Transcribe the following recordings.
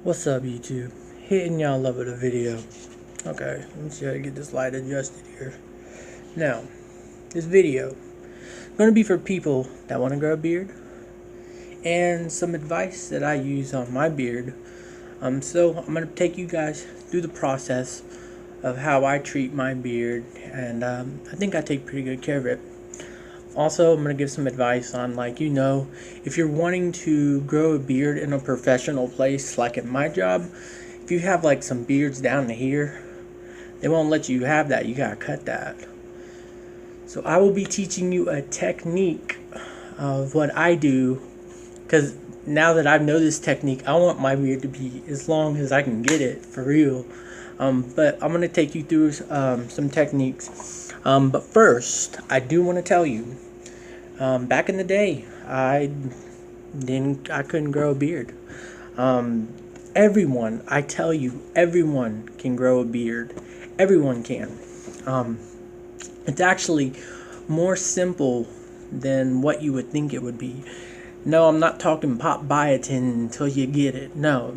What's up, YouTube? Hitting y'all up with a video. Okay, let me see how to get this light adjusted here. Now, this video going to be for people that want to grow a beard and some advice that I use on my beard. So I'm going to take you guys through the process of how I treat my beard, and I think I take pretty good care of it. Also, I'm going to give some advice on, if you're wanting to grow a beard in a professional place, like at my job, if you have like some beards down to here, they won't let you have that. You got to cut that. So I will be teaching you a technique of what I do, because now that I know this technique, I want my beard to be as long as I can get it, for real. But I'm going to take you through some techniques. But first, I do want to tell you, back in the day, I couldn't grow a beard. Everyone, I tell you, everyone can grow a beard. Everyone can. It's actually more simple than what you would think it would be. No, I'm not talking pop biotin until you get it. No.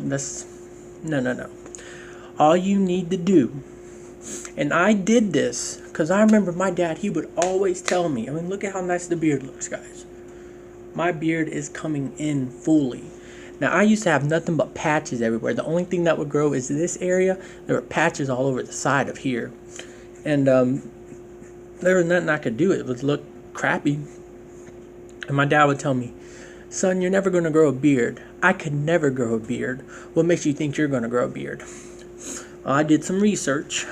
All you need to do, and I did this because I remember my dad, he would always tell me, look at how nice the beard looks, guys. My beard is coming in fully. Now, I used to have nothing but patches everywhere. The only thing that would grow is this area. There were patches all over the side of here. And there was nothing I could do. It would look crappy. And my dad would tell me, son, you're never going to grow a beard. I could never grow a beard. What makes you think you're going to grow a beard? I did some research.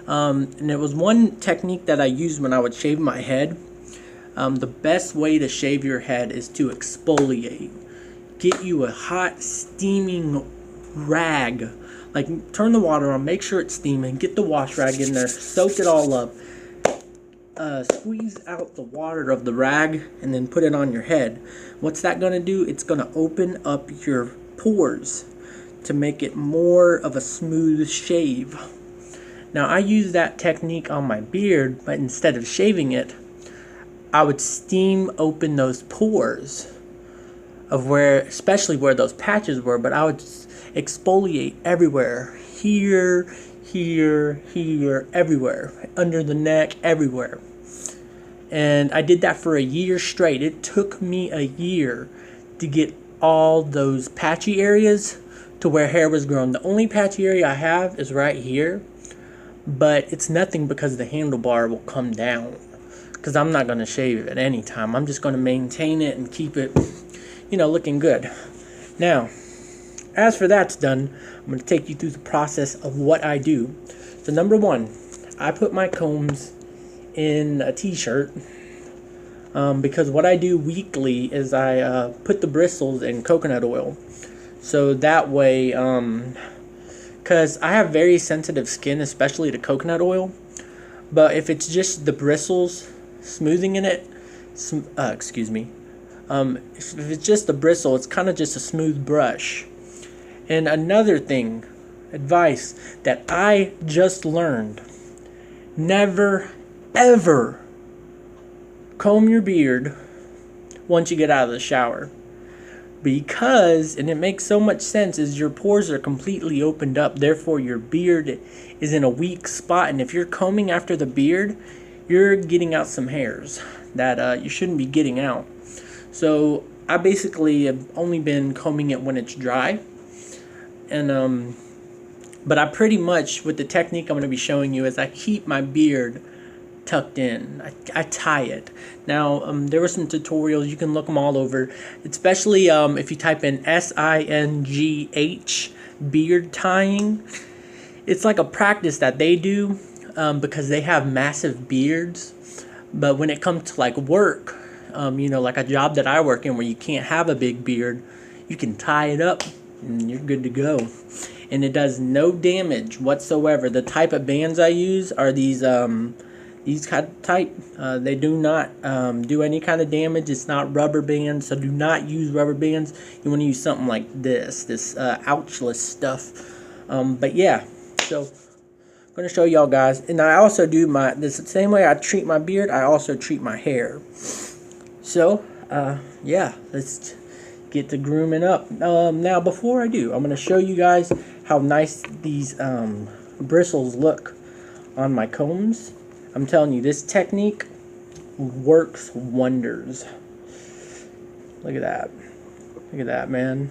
And there was one technique that I used when I would shave my head. The best way to shave your head is to exfoliate. Get you a hot, steaming rag. Like, turn the water on, make sure it's steaming, get the wash rag in there, soak it all up. Squeeze out the water of the rag and then put it on your head. What's that going to do? It's going to open up your pores to make it more of a smooth shave. Now, I use that technique on my beard, but instead of shaving it, I would steam open those pores of especially where those patches were, but I would exfoliate everywhere. Here, everywhere. Under the neck, everywhere. And I did that for a year straight. It took me a year to get all those patchy areas to where hair was growing. The only patchy area I have is right here, but it's nothing because the handlebar will come down, because I'm not going to shave it at any time. I'm just going to maintain it and keep it, looking good. Now, as for that's done, I'm going to take you through the process of what I do. So number one, I put my combs in a t-shirt, because what I do weekly is I put the bristles in coconut oil. So that way, because I have very sensitive skin, especially to coconut oil. But if it's just the bristles smoothing in it, if it's just the bristle, it's kind of just a smooth brush. And another thing, advice that I just learned: never ever comb your beard once you get out of the shower. Because, and it makes so much sense, is your pores are completely opened up, therefore your beard is in a weak spot, and if you're combing after the beard, you're getting out some hairs that you shouldn't be getting out. So I basically have only been combing it when it's dry, and but I pretty much, with the technique I'm going to be showing you, is I keep my beard tucked in. I tie it. Now, there were some tutorials. You can look them all over, especially if you type in SINGH beard tying. It's like a practice that they do, because they have massive beards. But when it comes to like work, like a job that I work in where you can't have a big beard, you can tie it up and you're good to go. And it does no damage whatsoever. The type of bands I use are these kind of type. They do not do any kind of damage. It's not rubber bands, so do not use rubber bands. You want to use something like this ouchless stuff. But yeah, so I'm going to show y'all guys. And I also do the same way I treat my beard, I also treat my hair. So, yeah, let's get to grooming up. Now, before I do, I'm going to show you guys how nice these bristles look on my combs. I'm telling you, this technique works wonders. Look at that. Look at that, man.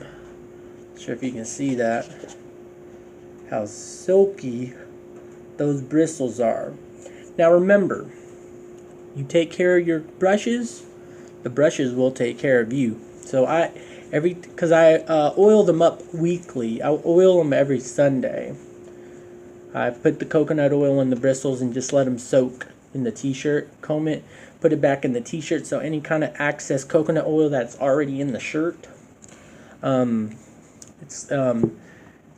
Not sure if you can see that. How silky those bristles are. Now remember, you take care of your brushes, the brushes will take care of you. So I oil them up weekly. I oil them every Sunday. I put the coconut oil in the bristles and just let them soak in the t-shirt, comb it, put it back in the t-shirt, so any kind of excess coconut oil that's already in the shirt,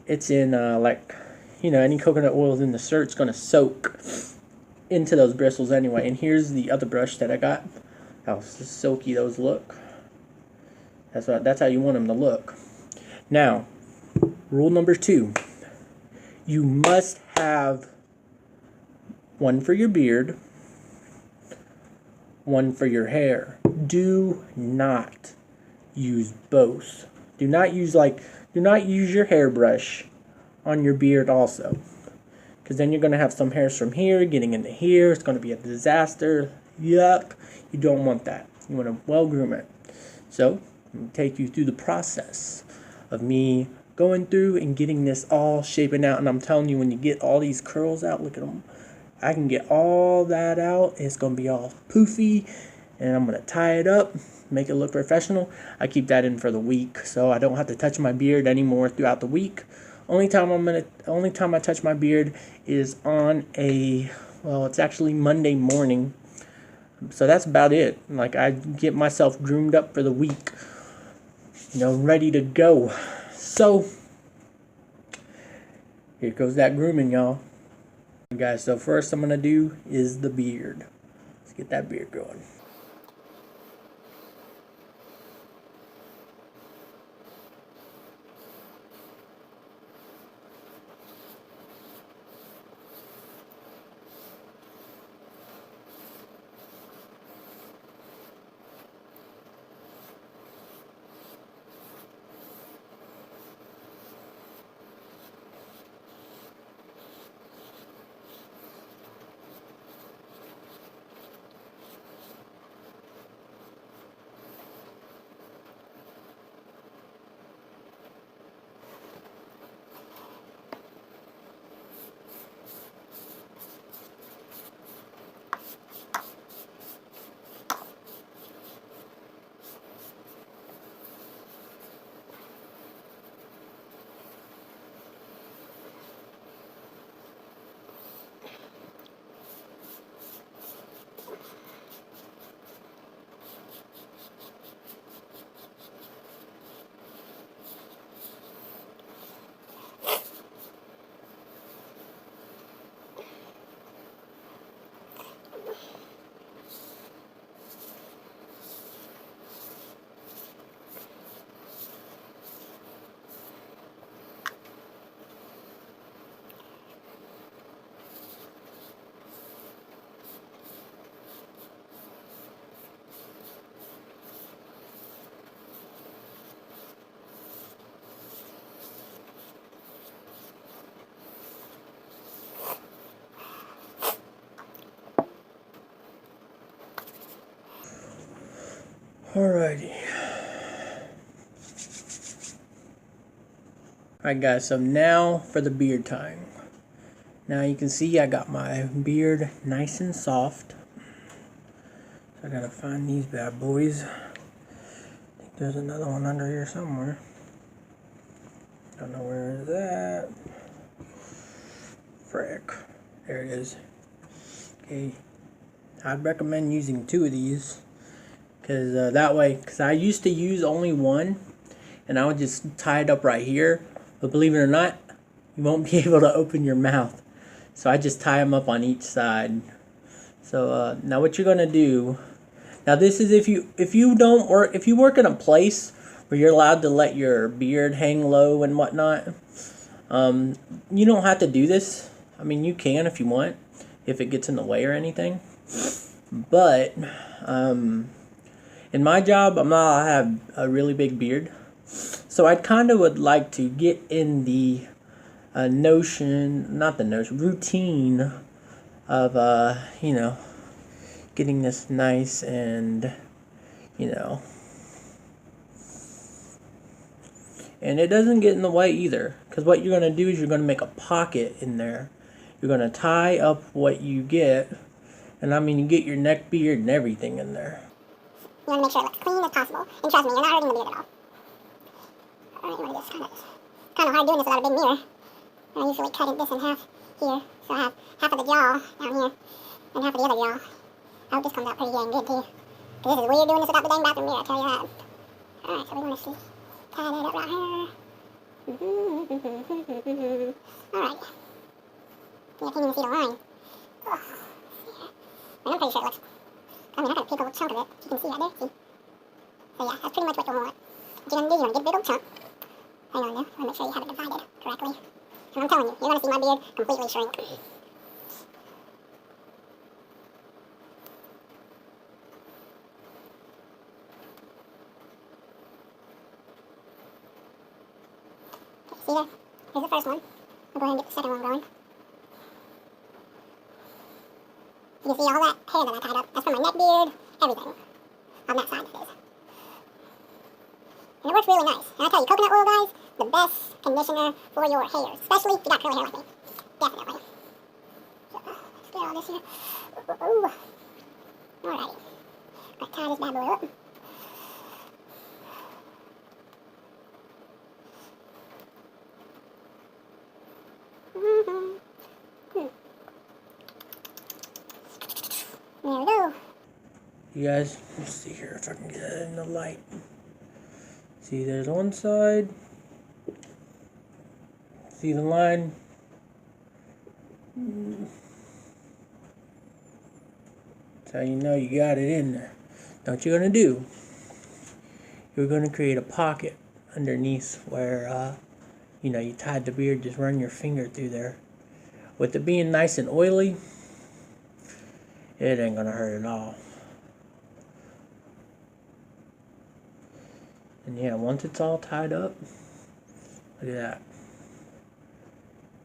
it's in like, you know, any coconut oil in the shirt is going to soak into those bristles anyway. And here's the other brush that I got. How silky those look. That's how you want them to look. Now, rule number 2. You must have one for your beard, one for your hair. Do not use both. Do not use your hairbrush on your beard also, because then you're going to have some hairs from here getting into here. It's going to be a disaster. Yuck. You don't want that. You want to well groom it. So I'm going to take you through the process of me going through and getting this all shaping out. And I'm telling you, when you get all these curls out, look at them. I can get all that out. It's going to be all poofy, and I'm going to tie it up, make it look professional. I keep that in for the week, so I don't have to touch my beard anymore throughout the week. Only time I touch my beard is on it's actually Monday morning. So that's about it. Like, I get myself groomed up for the week, you know, ready to go. So here goes that grooming, y'all. Guys, so first I'm gonna do is the beard. Let's get that beard going. Alrighty. Alright guys, so now for the beard tying. Now you can see I got my beard nice and soft. So I gotta find these bad boys. I think there's another one under here somewhere. Don't know where is that. Frick. There it is. Okay. I'd recommend using 2 of these. Because that way, because I used to use only one, and I would just tie it up right here. But believe it or not, you won't be able to open your mouth. So I just tie them up on each side. So now what you're gonna do, now this is if you work in a place where you're allowed to let your beard hang low and whatnot. You don't have to do this. I mean, you can if you want, if it gets in the way or anything. But In my job, I have a really big beard, so I kind of would like to get in the routine of getting this nice and and it doesn't get in the way either, because what you're going to do is you're going to make a pocket in there. You're going to tie up what you get, and I mean you get your neck beard and everything in there. You want to make sure it looks clean as possible, and trust me, you're not hurting the beard at all. Alright, you want to just kind of hard doing this without a big mirror. I usually cut this in half here, so I have half of the jaw down here, and half of the other jaw. I hope this comes out pretty dang good too, because this is weird doing this without the dang bathroom mirror, I tell you that. Alright, so we want to tie that up right here. Alright. Yeah, I can't even see the line. Ugh. But I'm pretty sure it looks... I mean, I got a big old chunk of it. You can see right there, see? So yeah, that's pretty much what you want. What you're going to do, you want to get a big old chunk. Hang on there. You want to make sure you have it divided correctly. And I'm telling you, you're going to see my beard completely shrink. See there? Here's the first one. I'll go ahead and get the second one going. You can see all that hair that I tied up. That's from my neck beard, everything. On that side, that is. And it works really nice. And I tell you, coconut oil, guys, the best conditioner for your hair. Especially if you got curly hair like me. Definitely. So, let's get all this here. Ooh. Alrighty. Gotta tie this bad boy up. There we go. You guys, let's see here if I can get that in the light. See, there's one side. See the line? That's how you know you got it in there. Now what you're going to do, you're going to create a pocket underneath where, you tied the beard. Just run your finger through there. With it being nice and oily, it ain't going to hurt at all. And yeah, once it's all tied up, look at that.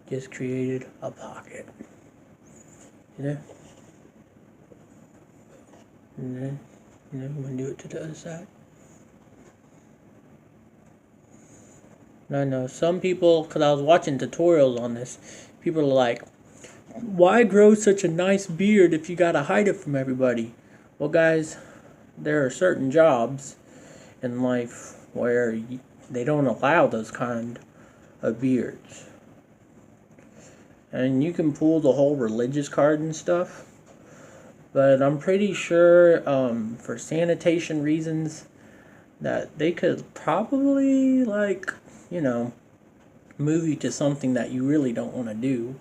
Just created a pocket. You know? And then, you want to do it to the other side. And I know some people, because I was watching tutorials on this, people are like, why grow such a nice beard if you got to hide it from everybody? Well, guys, there are certain jobs in life where they don't allow those kind of beards. And you can pull the whole religious card and stuff, but I'm pretty sure for sanitation reasons that they could probably move you to something that you really don't want to do.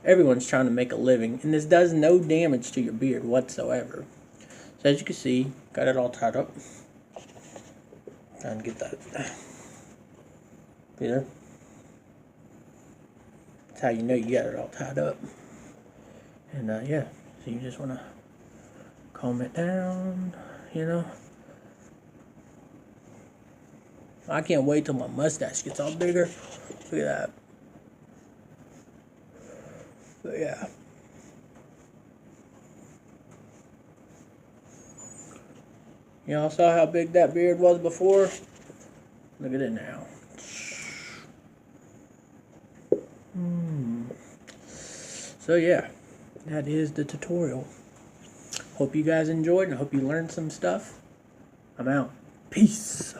Everyone's trying to make a living, and this does no damage to your beard whatsoever. So as you can see, got it all tied up. And get that. There. That's how you know you got it all tied up. And yeah, so you just want to comb it down, I can't wait till my mustache gets all bigger. Look at that. But yeah. Y'all saw how big that beard was before? Look at it now. So yeah, that is the tutorial. Hope you guys enjoyed and I hope you learned some stuff. I'm out. Peace.